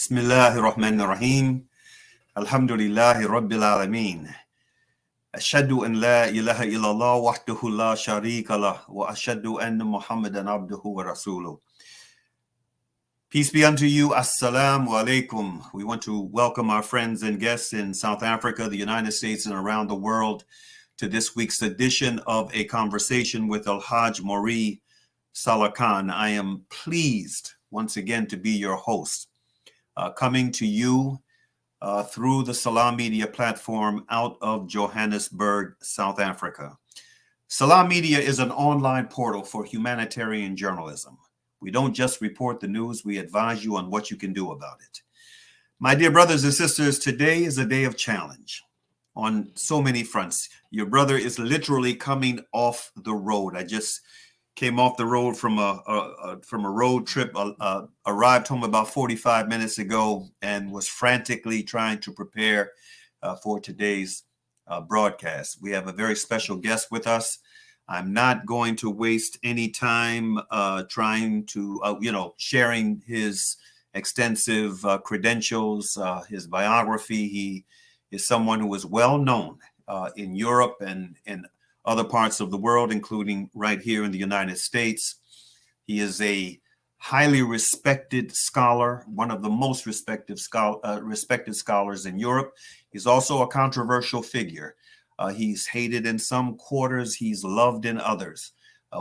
Bismillahir Rahmanir Rahim. Alhamdulillahi Rabbil Alameen. Ashhadu an la ilaha illallah wahdahu la sharika lah wa ashhadu anna Muhammadan abduhu wa rasuluh. Peace be unto you. Assalamu alaikum. We want to welcome our friends and guests in South Africa, the United States, and around the world to this week's edition of A Conversation with El-Hajj Mauri, Saalakhan. I am pleased once again to be your host, coming to you through the Salam Media platform out of Johannesburg, South Africa. Salam Media is an online portal for humanitarian journalism. We don't just report the news, we advise you on what you can do about it. My dear brothers and sisters, today is a day of challenge on so many fronts. Your brother is literally coming off the road. I just came off the road from a road trip, arrived home about 45 minutes ago and was frantically trying to prepare for today's broadcast. We have a very special guest with us. I'm not going to waste any time trying to, sharing his extensive credentials, his biography. He is someone who is well known in Europe and in other parts of the world, including right here in the United States. He is a highly respected scholar, one of the most respected scholars in Europe. He's also a controversial figure. He's hated in some quarters, he's loved in others.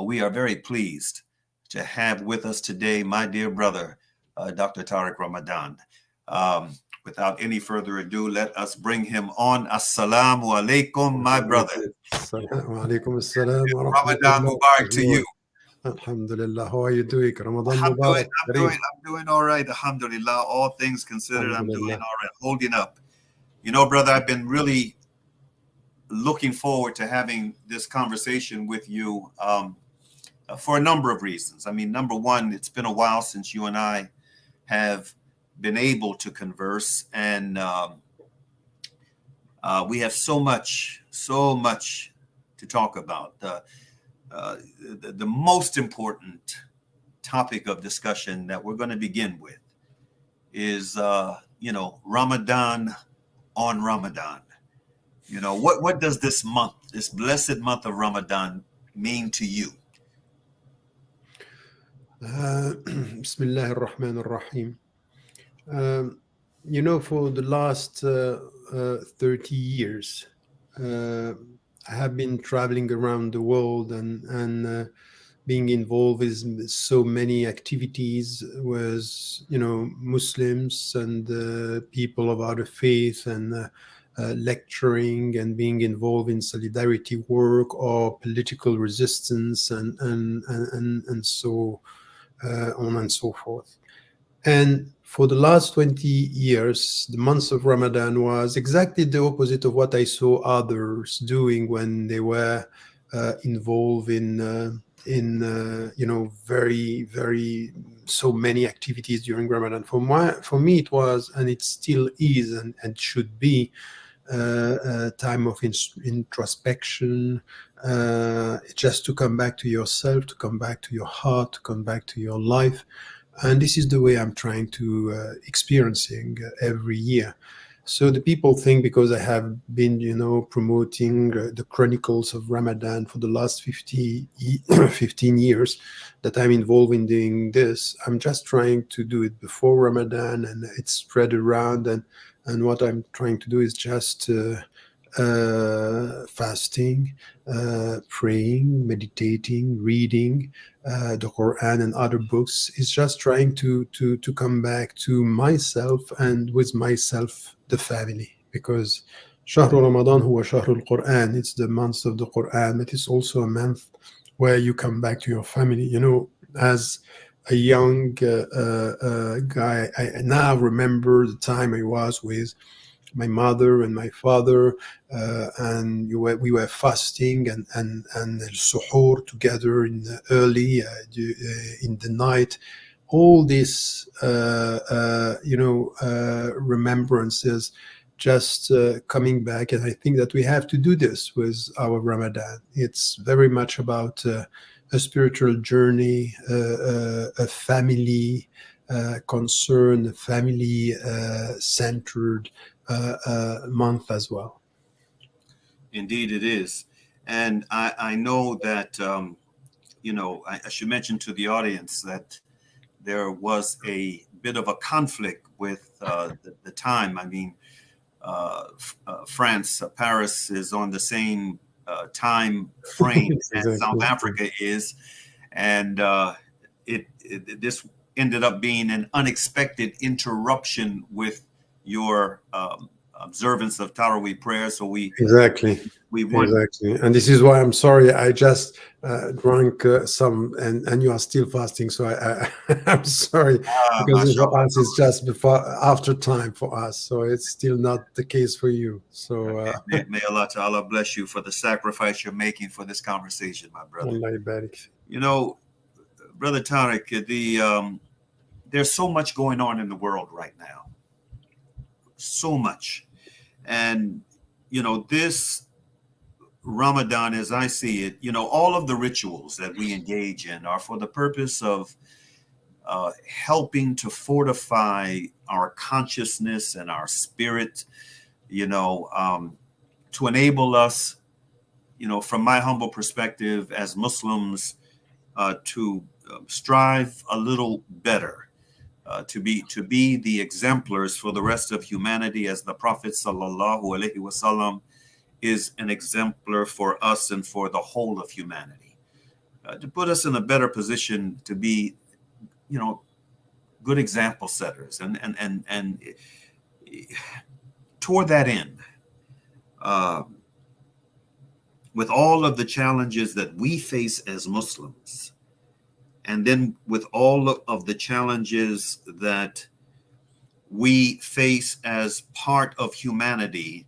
We are very pleased to have with us today my dear brother, Dr. Tariq Ramadan. Without any further ado, let us bring him on. Assalamu alaikum, my brother. Walaikum assalam wa Ramadan Mubarak to you. Alhamdulillah. How are you doing? Ramadan I'm Mubarak. doing all right. Alhamdulillah. All things considered, I'm doing all right. Holding up. You know, brother, I've been really looking forward to having this conversation with you for a number of reasons. I mean, number one, it's been a while since you and I have been able to converse, and we have so much to talk about. The most important topic of discussion that we're going to begin with is, Ramadan on Ramadan. What does this month, this blessed month of Ramadan, mean to you? Bismillah ar-Rahman ar-Rahim. For the last 30 years, I have been traveling around the world and being involved in so many activities with, Muslims and people of other faith, and lecturing and being involved in solidarity work or political resistance and so on and so forth. And for the last 20 years, the month of Ramadan was exactly the opposite of what I saw others doing when they were involved in very, very so many activities during Ramadan. For me, it was, and it still is, and should be, a time of introspection, just to come back to yourself, to come back to your heart, to come back to your life. And this is the way I'm trying to experiencing every year. So the people think, because I have been, promoting the Chronicles of Ramadan for the last 15 years, that I'm involved in doing this. I'm just trying to do it before Ramadan, and it's spread around. And what I'm trying to do is just fasting, praying, meditating, reading the Quran and other books. Is just trying to come back to myself, and with myself, the family, because Shahr Ramadan huwa Shahrul Quran. It's the month of the Quran, but it's also a month where you come back to your family. As a young guy, I now remember the time I was with my mother and my father, and we were fasting and suhoor together in the early in the night. All these remembrances just coming back, and I think that we have to do this with our Ramadan. It's very much about a spiritual journey, a family, concern, family centered month as well. Indeed, it is. And I know that, I should mention to the audience that there was a bit of a conflict with the time. I mean, France, Paris is on the same time frame as South Exactly. Africa is. And this ended up being an unexpected interruption with your observance of Taraweeh prayer. So we want. Exactly. And this is why I'm sorry. I just drank some, and you are still fasting. So I'm sorry, because for Mashallah. us it's just before after time for us. So it's still not the case for you. So May Allah Ta'ala bless you for the sacrifice you're making for this conversation, my brother. Allah barik. You know, Brother Tariq, there's so much going on in the world right now. So much. And, this Ramadan, as I see it, all of the rituals that we engage in are for the purpose of helping to fortify our consciousness and our spirit, to enable us, from my humble perspective as Muslims, to strive a little better, to be the exemplars for the rest of humanity, as the Prophet sallallahu alaihi wasallam is an exemplar for us and for the whole of humanity, to put us in a better position to be, good example setters, and toward that end, with all of the challenges that we face as Muslims, and then with all of the challenges that we face as part of humanity,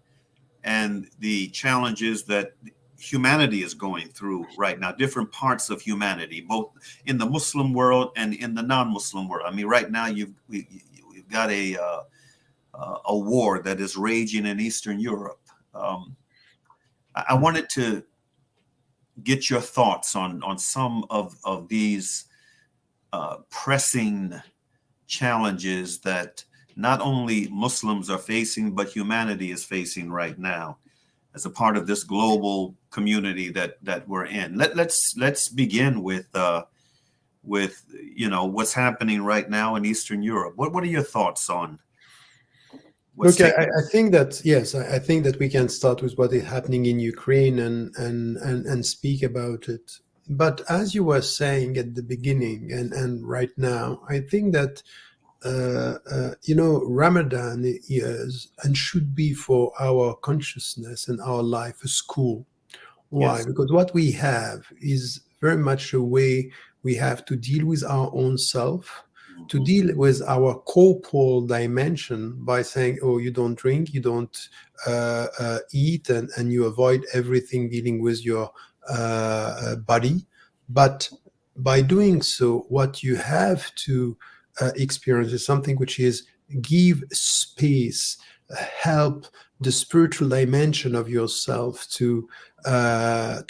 and the challenges that humanity is going through right now, different parts of humanity, both in the Muslim world and in the non-Muslim world. I mean, right now we've got a war that is raging in Eastern Europe. I wanted to get your thoughts on some of these pressing challenges that not only Muslims are facing, but humanity is facing right now as a part of this global community that we're in. Let's begin with what's happening right now in Eastern Europe. What are your thoughts on what's Look, taking? I think that, yes, I think that we can start with what is happening in Ukraine and speak about it. But as you were saying at the beginning and right now, I think that Ramadan is and should be for our consciousness and our life a school. Why? Yes. Because what we have is very much a way we have to deal with our own self, to deal with our corporal dimension by saying, oh, you don't drink, you don't eat, and you avoid everything dealing with your body. But by doing so, what you have to experience is something which is give space, help the spiritual dimension of yourself to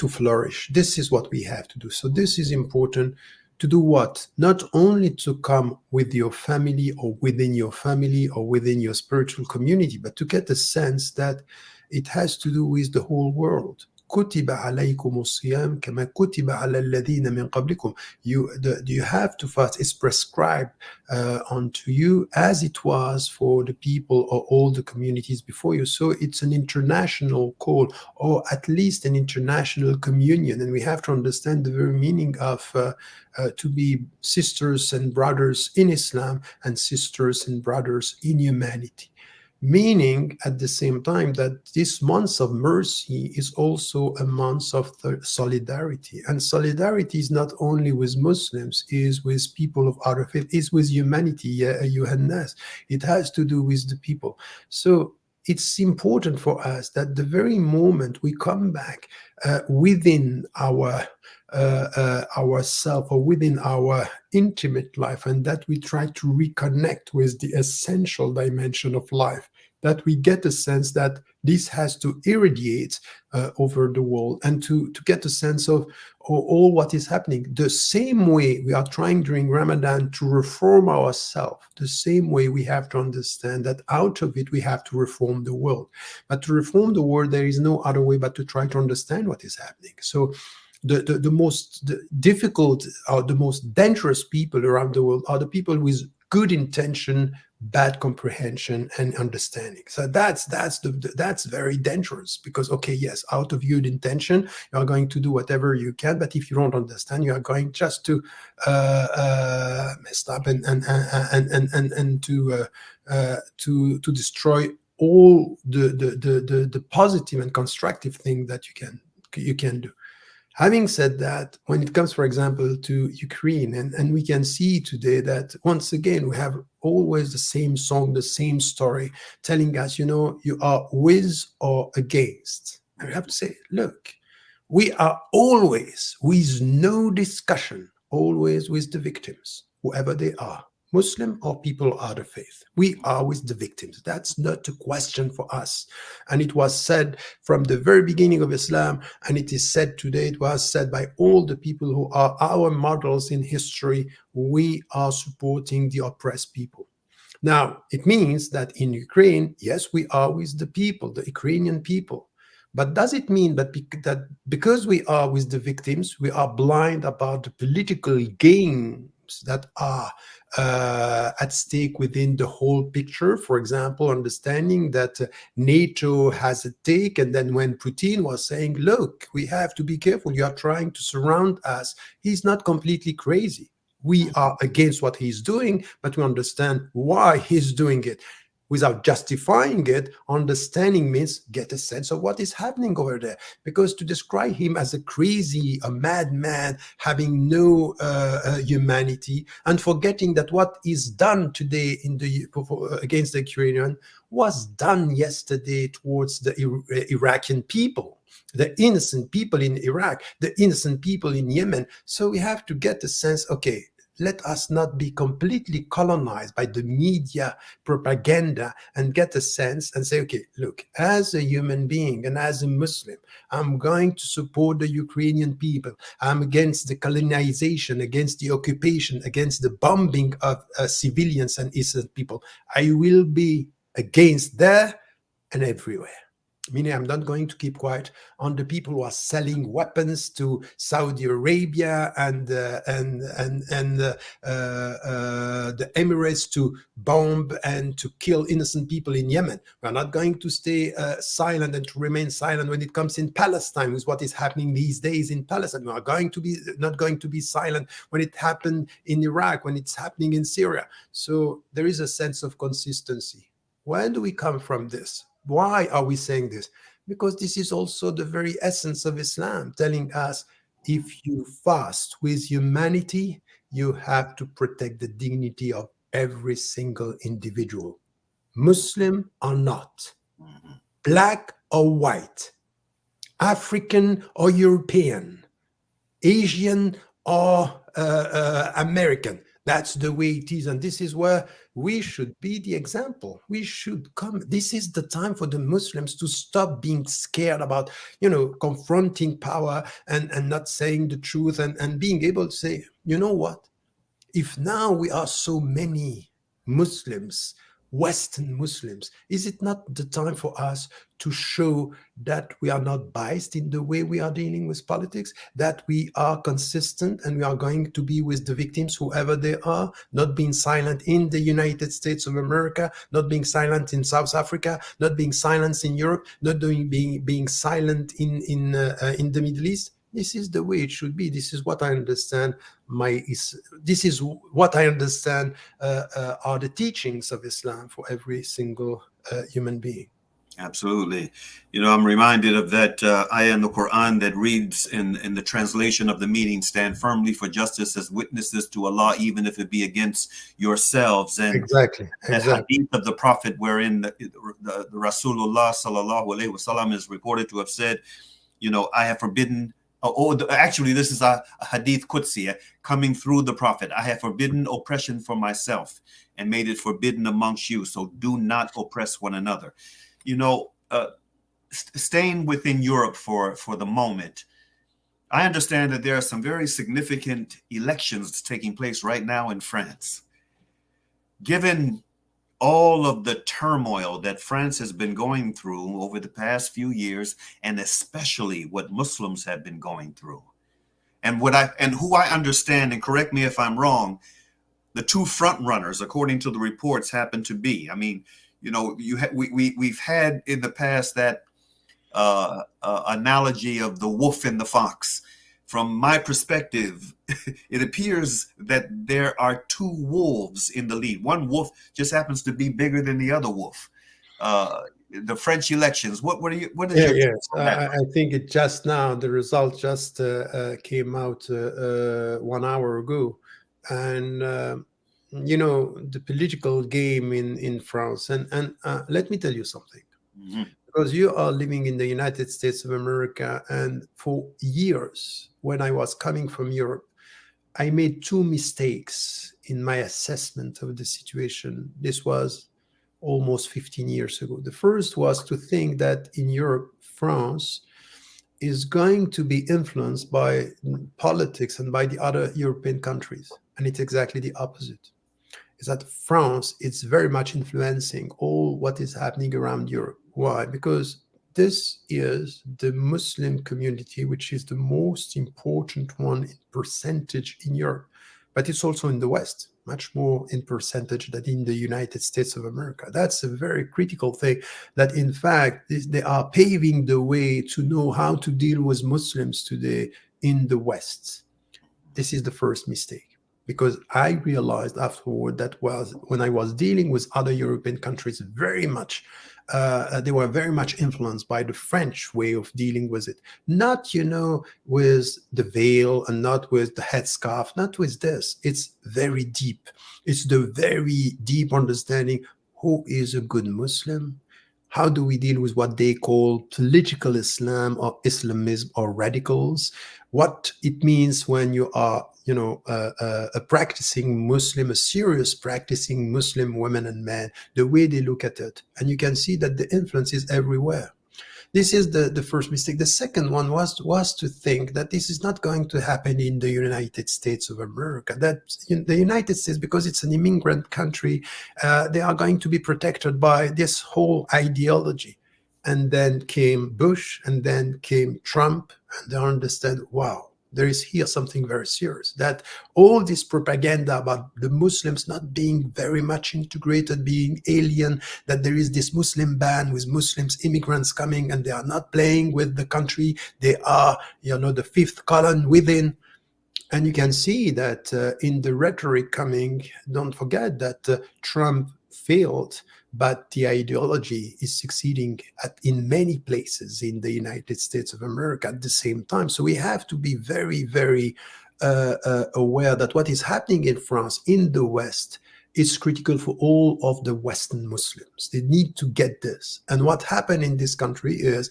flourish. This is what we have to do. So this is important to do what? Not only to come with your family or within your family or within your spiritual community, but to get a sense that it has to do with the whole world. كتب عليكم الصيام كما كتب على الذين من قبلكم. You have to fast. It's prescribed unto you as it was for the people or all the communities before you. So it's an international call, or at least an international communion. And we have to understand the very meaning of to be sisters and brothers in Islam and sisters and brothers in humanity. Meaning at the same time that this month of mercy is also a month of solidarity. And solidarity is not only with Muslims, is with people of other faith, is with humanity, Yohannes. It has to do with the people. So it's important for us that the very moment we come back within ourself or within our intimate life, and that we try to reconnect with the essential dimension of life, that we get a sense that this has to irradiate over the world, and to get a sense of all what is happening. The same way we are trying during Ramadan to reform ourselves, the same way we have to understand that out of it we have to reform the world. But to reform the world, there is no other way but to try to understand what is happening. So the most difficult or the most dangerous people around the world are the people with good intention, bad comprehension and understanding. So that's very dangerous, because okay, yes, out of good intention you are going to do whatever you can, but if you don't understand, you are going just to mess up and to destroy all the positive and constructive thing that you can do. Having said that, when it comes, for example, to Ukraine, and we can see today that once again, we have always the same song, the same story, telling us, you are with or against. And we have to say, look, we are always, with no discussion, always with the victims, whoever they are. Muslim or people of other faith. We are with the victims. That's not a question for us. And it was said from the very beginning of Islam, and it is said today, it was said by all the people who are our models in history, we are supporting the oppressed people. Now, it means that in Ukraine, yes, we are with the people, the Ukrainian people. But does it mean that because we are with the victims, we are blind about the political gains that are at stake within the whole picture? For example, understanding that NATO has a take, and then when Putin was saying, look, we have to be careful, you are trying to surround us, he's not completely crazy. We are against what he's doing, but we understand why he's doing it. Without justifying it, understanding means get a sense of what is happening over there. Because to describe him as a crazy, a madman, having no humanity, and forgetting that what is done today against the Ukrainian was done yesterday towards the Iraqi people, the innocent people in Iraq, the innocent people in Yemen. So we have to get a sense, okay, let us not be completely colonized by the media propaganda, and get a sense and say, okay, look, as a human being and as a Muslim, I'm going to support the Ukrainian people. I'm against the colonization, against the occupation, against the bombing of civilians and innocent people. I will be against there and everywhere. Meaning, I'm not going to keep quiet on the people who are selling weapons to Saudi Arabia and the Emirates to bomb and to kill innocent people in Yemen. We're not going to stay silent and to remain silent when it comes in Palestine with what is happening these days in Palestine. We are not going to be silent when it happened in Iraq, when it's happening in Syria. So there is a sense of consistency. Where do we come from this? Why are we saying this? Because this is also the very essence of Islam, telling us if you fast with humanity, you have to protect the dignity of every single individual, Muslim or not, black or white, African or European, Asian or American. That's the way it is. And this is where we should be the example. We should come. This is the time for the Muslims to stop being scared about, confronting power and not saying the truth, and being able to say, you know what? If now we are so many Muslims, Western Muslims, is it not the time for us to show that we are not biased in the way we are dealing with politics, that we are consistent and we are going to be with the victims, whoever they are, not being silent in the United States of America, not being silent in South Africa, not being silent in Europe, not being silent in the Middle East? This is the way it should be. This is what I understand. This is what I understand are the teachings of Islam for every single human being. Absolutely. I'm reminded of that ayah in the Quran that reads in the translation of the meaning, stand firmly for justice as witnesses to Allah, even if it be against yourselves. And exactly. That hadith of the Prophet wherein the Rasulullah sallallahu alaihi wasallam is reported to have said, I have forbidden Actually, this is a hadith Qudsi coming through the Prophet. I have forbidden oppression for myself and made it forbidden amongst you. So do not oppress one another. You know, staying within Europe for the moment, I understand that there are some very significant elections taking place right now in France. Given all of the turmoil that France has been going through over the past few years, and especially what Muslims have been going through, and who I understand, and correct me if I'm wrong, the two front runners, according to the reports, happen to be. I mean, you know, we've had in the past that analogy of the wolf and the fox. From my perspective, it appears that there are two wolves in the lead. One wolf just happens to be bigger than the other wolf. The French elections. What is Yeah, your yes. on that? I think it just now, the result just came out 1 hour ago. And, you know, the political game in France. And let me tell you something. Mhm. Because you are living in the United States of America. And for years, when I was coming from Europe, I made two mistakes in my assessment of the situation. This was almost 15 years ago. The first was to think that in Europe, France is going to be influenced by politics and by the other European countries. And it's exactly the opposite. Is that France is very much influencing all what is happening around Europe. Why? Because this is the Muslim community, which is the most important one in percentage in Europe, but it's also in the West, much more in percentage than in the United States of America. That's a very critical thing, that in fact, they are paving the way to know how to deal with Muslims today in the West. This is the first mistake. Because I realized afterward that was when I was dealing with other European countries, very much they were very much influenced by the French way of dealing with it. Not, you know, with the veil and not with the headscarf, not with this. It's very deep. It's the very deep understanding who is a good Muslim. How do we deal with what they call political Islam or Islamism or radicals? What it means when you are, you know, a practicing Muslim, a serious practicing Muslim women and men, the way they look at it. And you can see that the influence is everywhere. This is the first mistake. The second one was to think that this is not going to happen in the United States of America. That in the United States, because it's an immigrant country, they are going to be protected by this whole ideology. And then came Bush, and then came Trump, and they understand, wow, there is here something very serious, that all this propaganda about the Muslims not being very much integrated, being alien, that there is this Muslim ban with Muslims, immigrants coming, and they are not playing with the country. They are, you know, the fifth column within. And you can see that in the rhetoric coming, don't forget that Trump failed, but the ideology is succeeding in many places in the United States of America at the same time. So we have to be very, very aware that what is happening in France, in the West, is critical for all of the Western Muslims. They need to get this. And what happened in this country is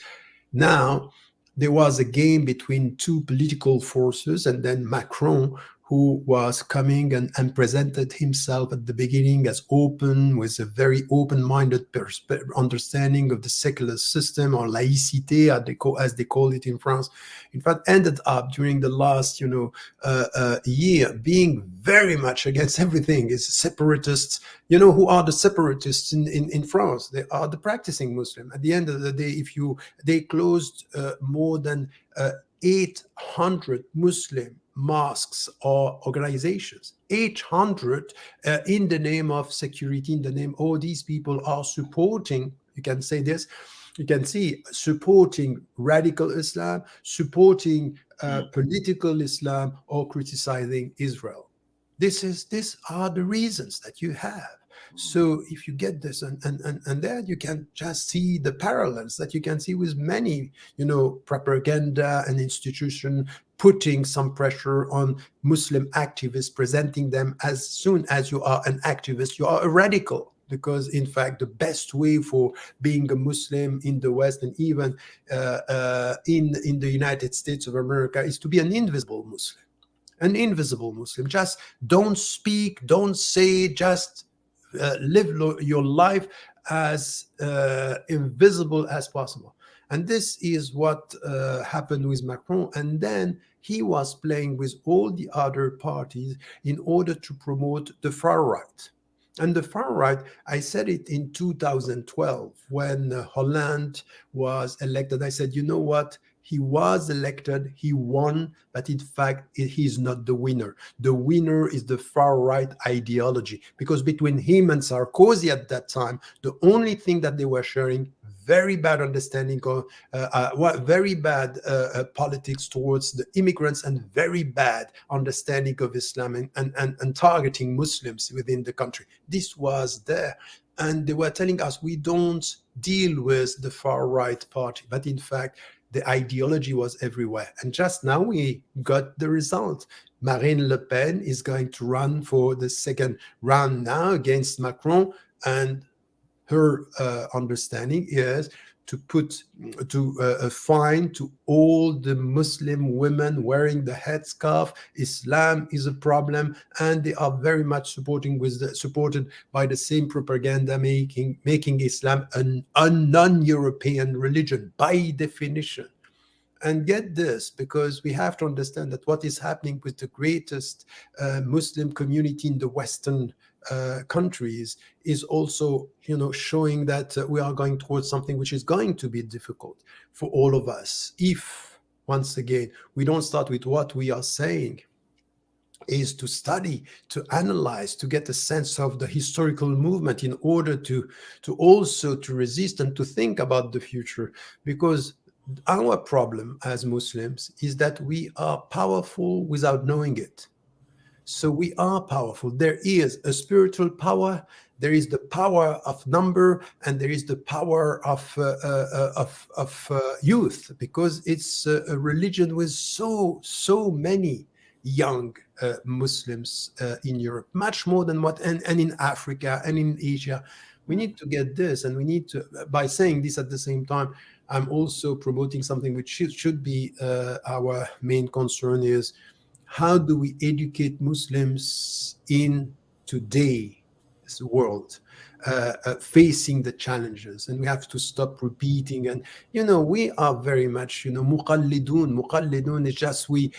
now there was a game between two political forces, and then Macron, who was coming and presented himself at the beginning as open, with a very open-minded understanding of the secular system, or laïcité, as they call it in France. In fact, ended up during the last, year being very much against everything. Is separatists. You know who are the separatists in France? They are the practicing Muslim. At the end of the day, they closed more than 800 Muslim mosques or organizations, 800 in the name of security, in the name, all these people are supporting, you can say this, you can see, supporting radical Islam, supporting political Islam, or criticizing Israel. These are the reasons that you have. So if you get this, and then you can just see the parallels that you can see with many, propaganda and institution putting some pressure on Muslim activists, presenting them as soon as you are an activist, you are a radical. because in fact the best way for being a Muslim in the West, and even in the United States of America, is to be an invisible Muslim. An invisible Muslim. Just don't speak, don't say, just live your life as invisible as possible. And this is what happened with Macron. And then he was playing with all the other parties in order to promote the far right. And the far right, I said it in 2012 when Hollande was elected. I said, you know what? He was elected, he won, but in fact, he's not the winner. The winner is the far right ideology, because between him and Sarkozy at that time, the only thing that they were sharing, very bad understanding of, very bad politics towards the immigrants, and very bad understanding of Islam, and targeting Muslims within the country. This was there. And they were telling us, we don't deal with the far right party. But in fact, the ideology was everywhere. And just now we got the result. Marine Le Pen is going to run for the second round now against Macron. And her understanding is to put a fine to all the Muslim women wearing the headscarf. Islam is a problem, and they are very much supported by the same propaganda, making Islam a non-European religion by definition. And get this, because we have to understand that what is happening with the greatest Muslim community in the Western countries is also, showing that we are going towards something which is going to be difficult for all of us if, once again, we don't start with what we are saying, is to study, to analyze, to get a sense of the historical movement in order to also to resist and to think about the future. Because our problem as Muslims is that we are powerful without knowing it. So we are powerful. There is a spiritual power, there is the power of number, and there is the power of youth, because it's a religion with so many young Muslims in Europe, much more than and in Africa and in Asia. We need to get this, and we need to, by saying this at the same time, I'm also promoting something which should be our main concern, is how do we educate Muslims in today's world, facing the challenges? And we have to stop repeating. And, we are very much, muqallidun. Muqallidun is just we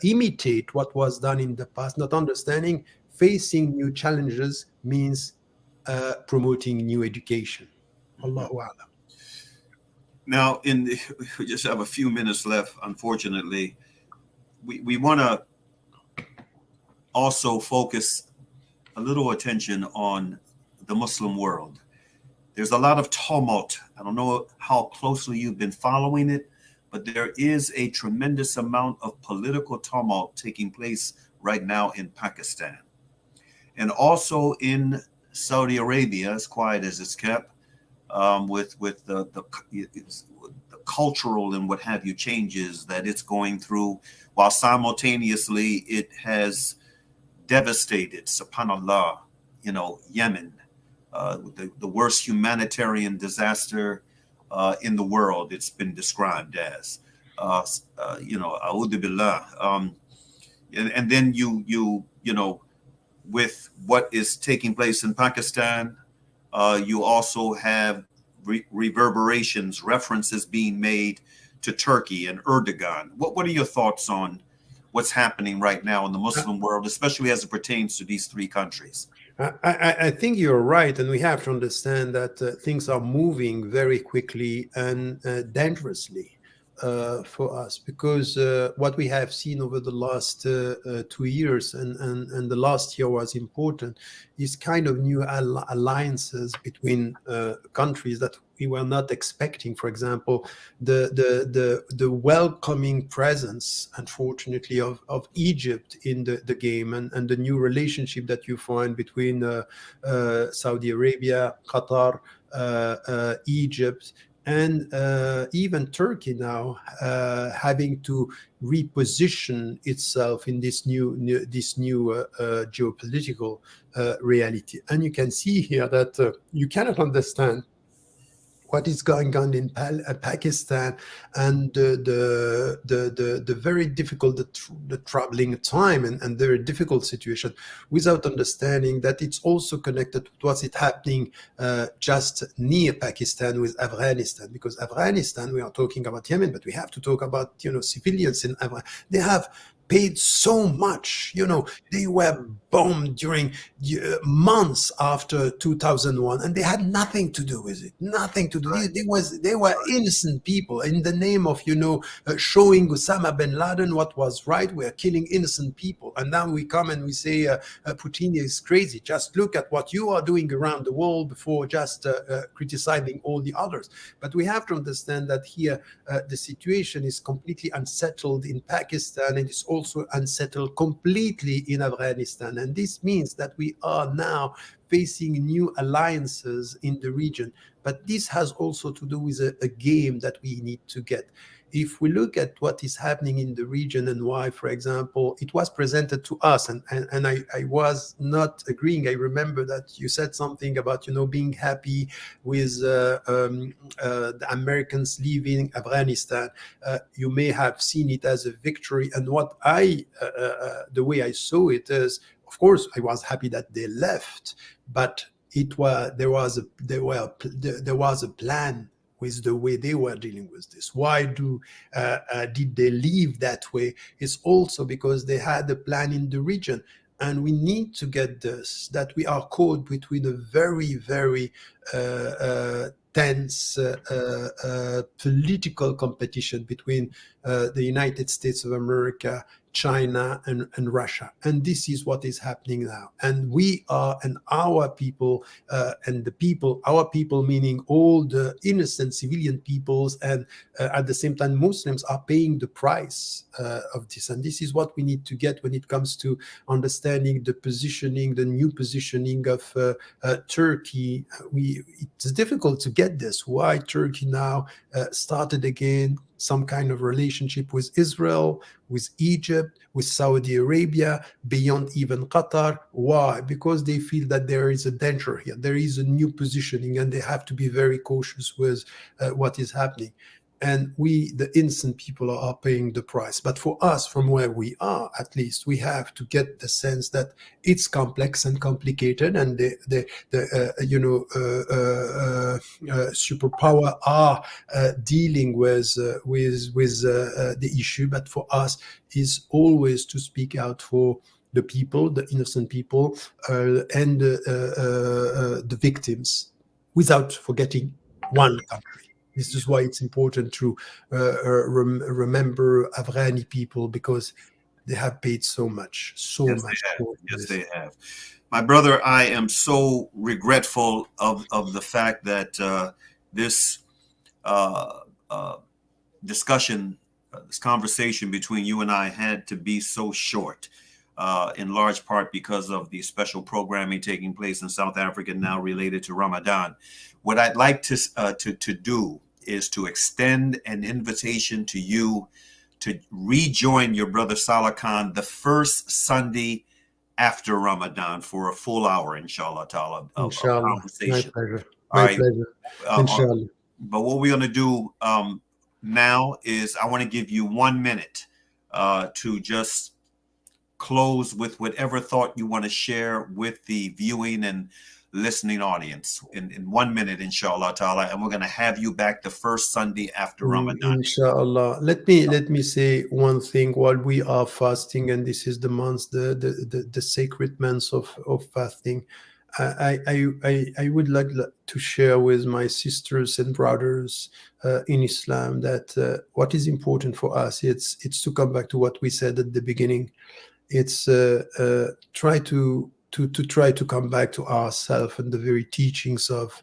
imitate what was done in the past, not understanding facing new challenges means promoting new education. Allahu A'lam. Now, we just have a few minutes left, unfortunately. We want to also focus a little attention on the Muslim world. There's a lot of tumult. I don't know how closely you've been following it, but there is a tremendous amount of political tumult taking place right now in Pakistan. And also in Saudi Arabia, as quiet as it's kept, with the cultural and what have you changes that it's going through, while simultaneously it has devastated, subhanallah, Yemen, the worst humanitarian disaster in the world. It's been described as, a'udhu billah. And then you with what is taking place in Pakistan, you also have reverberations, references being made to Turkey and Erdogan. What are your thoughts on what's happening right now in the Muslim world, especially as it pertains to these three countries? I think you're right, and we have to understand that things are moving very quickly and dangerously for us, because what we have seen over the last 2 years, and the last year was important, is kind of new alliances between countries that we were not expecting. For example, the welcoming presence, unfortunately, of Egypt in the game, and the new relationship that you find between Saudi Arabia, Qatar, Egypt, and even Turkey now having to reposition itself in this new geopolitical reality. And you can see here that you cannot understand what is going on in Pakistan, and the very difficult, the troubling time, and very difficult situation, without understanding that it's also connected to what's it happening just near Pakistan with Afghanistan. Because Afghanistan, we are talking about Yemen, but we have to talk about civilians in Afghanistan. They have paid so much. They were bombed during months after 2001, and they had nothing to do with it. Nothing to do. They were innocent people in the name of showing Osama bin Laden what was right. We are killing innocent people, and now we come and we say Putin is crazy. Just look at what you are doing around the world before just criticizing all the others. But we have to understand that here the situation is completely unsettled in Pakistan, and it's also unsettled completely in Afghanistan. And this means that we are now facing new alliances in the region. But this has also to do with a game that we need to get. If we look at what is happening in the region and why, for example, it was presented to us, and I was not agreeing. I remember that you said something about being happy with the Americans leaving Afghanistan. You may have seen it as a victory, and the way I saw it is, of course, I was happy that they left, but there was a plan with the way they were dealing with this. Why did they leave that way? It's also because they had a plan in the region. And we need to get this, that we are caught between a very, very tense political competition between the United States of America, China, and Russia. And this is what is happening now. And we are, and our people, our people meaning all the innocent civilian peoples, and at the same time Muslims, are paying the price of this. And this is what we need to get when it comes to understanding the positioning, the new positioning of Turkey. It's difficult to get this. Why Turkey now started again some kind of relationship with Israel, with Egypt, with Saudi Arabia, beyond even Qatar. Why? Because they feel that there is a danger here. There is a new positioning, and they have to be very cautious with what is happening. And we, the innocent people, are paying the price. But for us, from where we are, at least, we have to get the sense that it's complex and complicated, and the superpower are dealing with the issue. But for us, is always to speak out for the people, the innocent people, and the victims, without forgetting one country. This is why it's important to remember Afghani people, because they have paid so much, much. Yes, they have. My brother, I am so regretful of the fact that this discussion, this conversation between you and I had to be so short, in large part because of the special programming taking place in South Africa now related to Ramadan. What I'd like to do is to extend an invitation to you to rejoin your brother Saalakhan the first Sunday after Ramadan for a full hour, inshallah ta'ala, of conversation. My pleasure. My pleasure. Inshallah. But what we're going to do now is I want to give you 1 minute to just close with whatever thought you want to share with the viewing and listening audience in 1 minute, inshallah ta'ala, and we're going to have you back the first Sunday after Ramadan. Inshallah. Let me say one thing while we are fasting, and this is the months, the sacred months of fasting. I would like to share with my sisters and brothers in Islam that what is important for us, it's to come back to what we said at the beginning. It's try to come back to ourselves and the very teachings of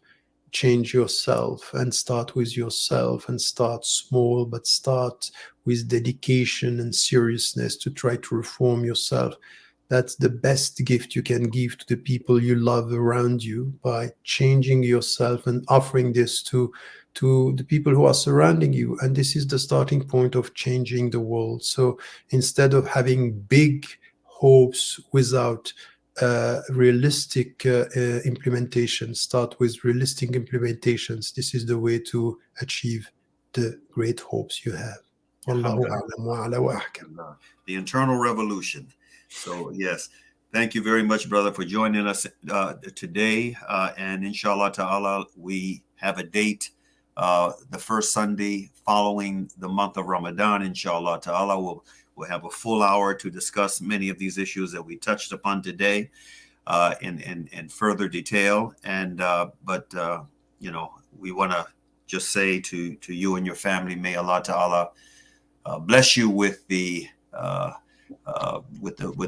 change yourself, and start with yourself, and start small, but start with dedication and seriousness to try to reform yourself. That's the best gift you can give to the people you love around you, by changing yourself and offering this to the people who are surrounding you. And this is the starting point of changing the world. So instead of having big hopes without realistic implementation, start with realistic implementations. This is the way to achieve the great hopes you have. Wallahu a'lam wa ala wa ahkam. The internal revolution. So yes, thank you very much, brother, for joining us today. And inshallah ta'ala, we have a date, the first Sunday following the month of Ramadan. Inshallah ta'ala, we'll have a full hour to discuss many of these issues that we touched upon today in further detail. And but you know, we want to just say to you and your family, may Allah ta'ala bless you with the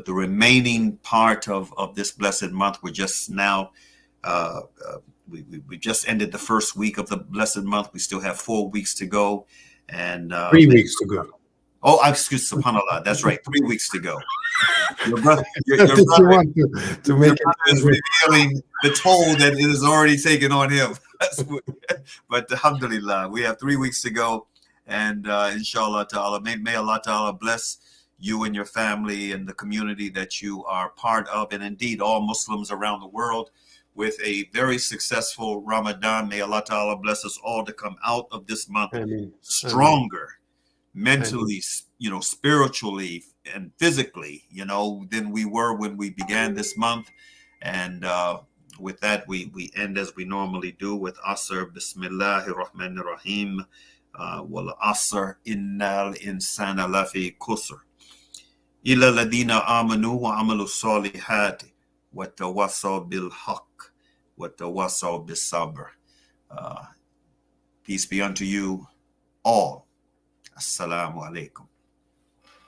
remaining part of this blessed month. We're just now we just ended the first week of the blessed month. We still have 4 weeks to go, and 3 weeks to go. Oh, excuse, subhanallah. That's right, 3 weeks to go. Your brother, your If you brother, want to make your brother is revealing the toll that it is already taken on him. But alhamdulillah, we have 3 weeks to go. And inshallah ta'ala, may Allah ta'ala bless you and your family and the community that you are part of, and indeed all Muslims around the world, with a very successful Ramadan. May Allah ta'ala bless us all to come out of this month stronger, mentally, you know, spiritually and physically, you know, than we were when we began this month. And with that, we end as we normally do with Asr, Bismillahir Rahmanir Rahim. Wal asr innal insana lafi kusr illa ladina amanu wa amalu salihati wa tawassaw bil haqq wa tawassaw bis sabr. Peace be unto you all. Assalamu alaikum.